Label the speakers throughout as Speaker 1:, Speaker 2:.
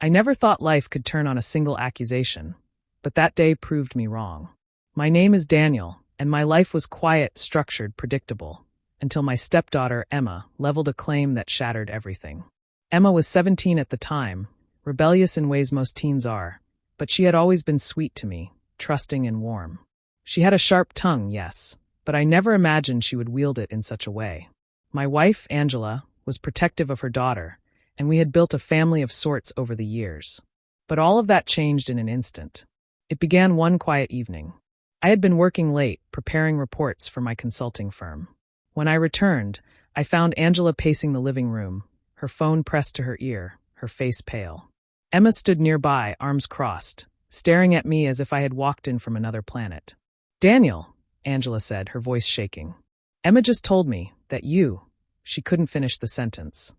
Speaker 1: I never thought life could turn on a single accusation, but that day proved me wrong. My name is Daniel, and my life was quiet, structured, predictable, until my stepdaughter, Emma, leveled a claim that shattered everything. Emma was 17 at the time, rebellious in ways most teens are, but she had always been sweet to me, trusting and warm. She had a sharp tongue, yes, but I never imagined she would wield it in such a way. My wife, Angela, was protective of her daughter, and we had built a family of sorts over the years. But all of that changed in an instant. It began one quiet evening. I had been working late, preparing reports for my consulting firm. When I returned, I found Angela pacing the living room, her phone pressed to her ear, her face pale. Emma stood nearby, arms crossed, staring at me as if I had walked in from another planet. "Daniel," Angela said, her voice shaking. "Emma just told me that you—" She couldn't finish the sentence.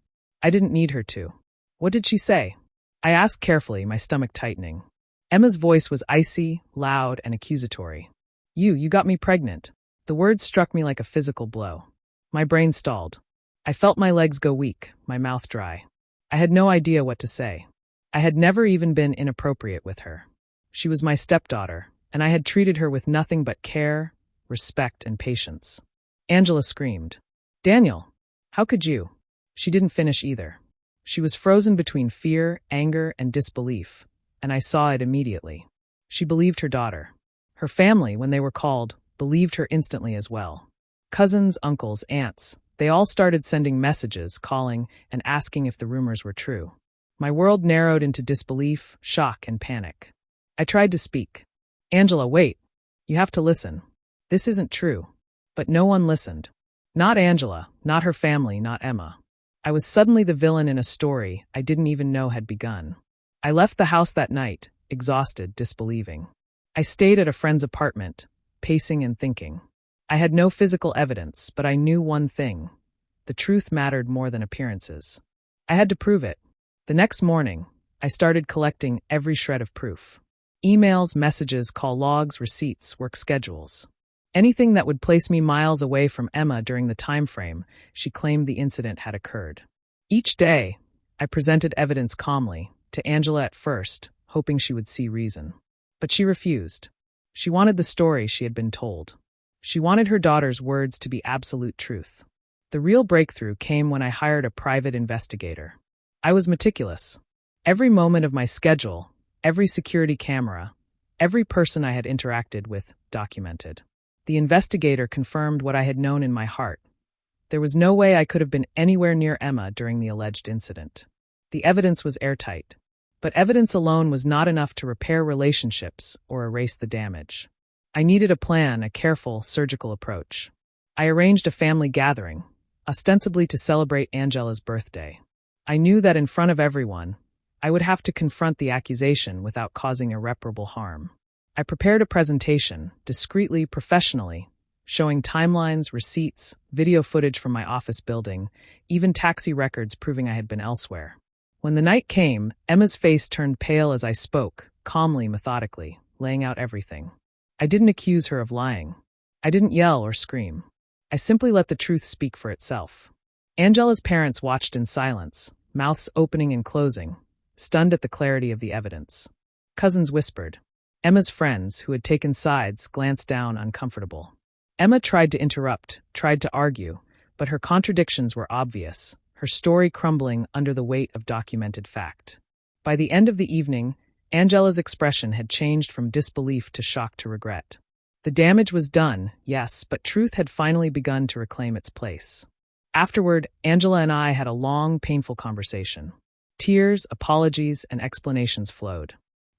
Speaker 1: I didn't need her to. "What did she say?" I asked carefully, my stomach tightening. Emma's voice was icy, loud, and accusatory. You got me pregnant." The words struck me like a physical blow. My brain stalled. I felt my legs go weak, my mouth dry. I had no idea what to say. I had never even been inappropriate with her. She was my stepdaughter, and I had treated her with nothing but care, respect, and patience. Angela screamed. "Daniel, how could you?" She didn't finish either. She was frozen between fear, anger, and disbelief, and I saw it immediately. She believed her daughter. Her family, when they were called, believed her instantly as well. Cousins, uncles, aunts, they all started sending messages, calling, and asking if the rumors were true. My world narrowed into disbelief, shock, and panic. I tried to speak. "Angela, wait. You have to listen. This isn't true." But no one listened. Not Angela, not her family, not Emma. I was suddenly the villain in a story I didn't even know had begun. I left the house that night, exhausted, disbelieving. I stayed at a friend's apartment, pacing and thinking. I had no physical evidence, but I knew one thing. The truth mattered more than appearances. I had to prove it. The next morning, I started collecting every shred of proof. Emails, messages, call logs, receipts, work schedules. Anything that would place me miles away from Emma during the time frame she claimed the incident had occurred. Each day, I presented evidence calmly, to Angela at first, hoping she would see reason. But she refused. She wanted the story she had been told. She wanted her daughter's words to be absolute truth. The real breakthrough came when I hired a private investigator. I was meticulous. Every moment of my schedule, every security camera, every person I had interacted with, documented. The investigator confirmed what I had known in my heart. There was no way I could have been anywhere near Emma during the alleged incident. The evidence was airtight. But evidence alone was not enough to repair relationships or erase the damage. I needed a plan, a careful, surgical approach. I arranged a family gathering, ostensibly to celebrate Angela's birthday. I knew that in front of everyone, I would have to confront the accusation without causing irreparable harm. I prepared a presentation, discreetly, professionally, showing timelines, receipts, video footage from my office building, even taxi records proving I had been elsewhere. When the night came, Emma's face turned pale as I spoke, calmly, methodically, laying out everything. I didn't accuse her of lying. I didn't yell or scream. I simply let the truth speak for itself. Angela's parents watched in silence, mouths opening and closing, stunned at the clarity of the evidence. Cousins whispered. Emma's friends, who had taken sides, glanced down, uncomfortable. Emma tried to interrupt, tried to argue, but her contradictions were obvious, her story crumbling under the weight of documented fact. By the end of the evening, Angela's expression had changed from disbelief to shock to regret. The damage was done, yes, but truth had finally begun to reclaim its place. Afterward, Angela and I had a long, painful conversation. Tears, apologies, and explanations flowed.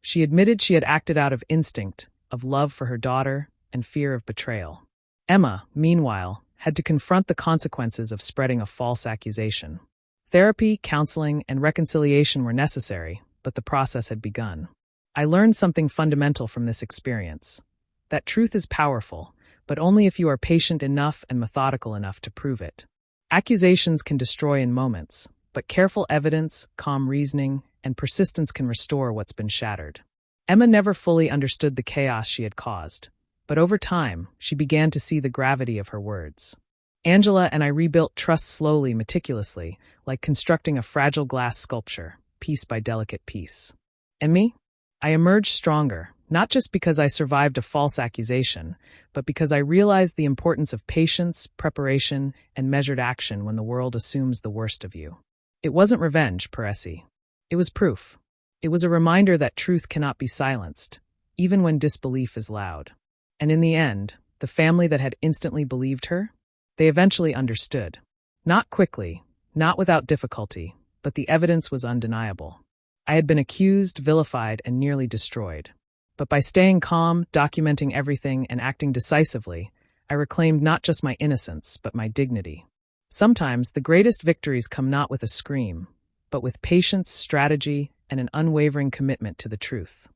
Speaker 1: She admitted she had acted out of instinct, of love for her daughter, and fear of betrayal. Emma, meanwhile, had to confront the consequences of spreading a false accusation. Therapy, counseling, and reconciliation were necessary, but the process had begun. I learned something fundamental from this experience. That truth is powerful, but only if you are patient enough and methodical enough to prove it. Accusations can destroy in moments, but careful evidence, calm reasoning, and persistence can restore what's been shattered. Emma never fully understood the chaos she had caused, but over time, she began to see the gravity of her words. Angela and I rebuilt trust slowly, meticulously, like constructing a fragile glass sculpture, piece by delicate piece. And me? I emerged stronger, not just because I survived a false accusation, but because I realized the importance of patience, preparation, and measured action when the world assumes the worst of you. It wasn't revenge, Peresi. It was proof. It was a reminder that truth cannot be silenced, even when disbelief is loud. And in the end, the family that had instantly believed her, they eventually understood. Not quickly, not without difficulty, but the evidence was undeniable. I had been accused, vilified, and nearly destroyed. But by staying calm, documenting everything, and acting decisively, I reclaimed not just my innocence, but my dignity. Sometimes the greatest victories come not with a scream, but with patience, strategy, and an unwavering commitment to the truth.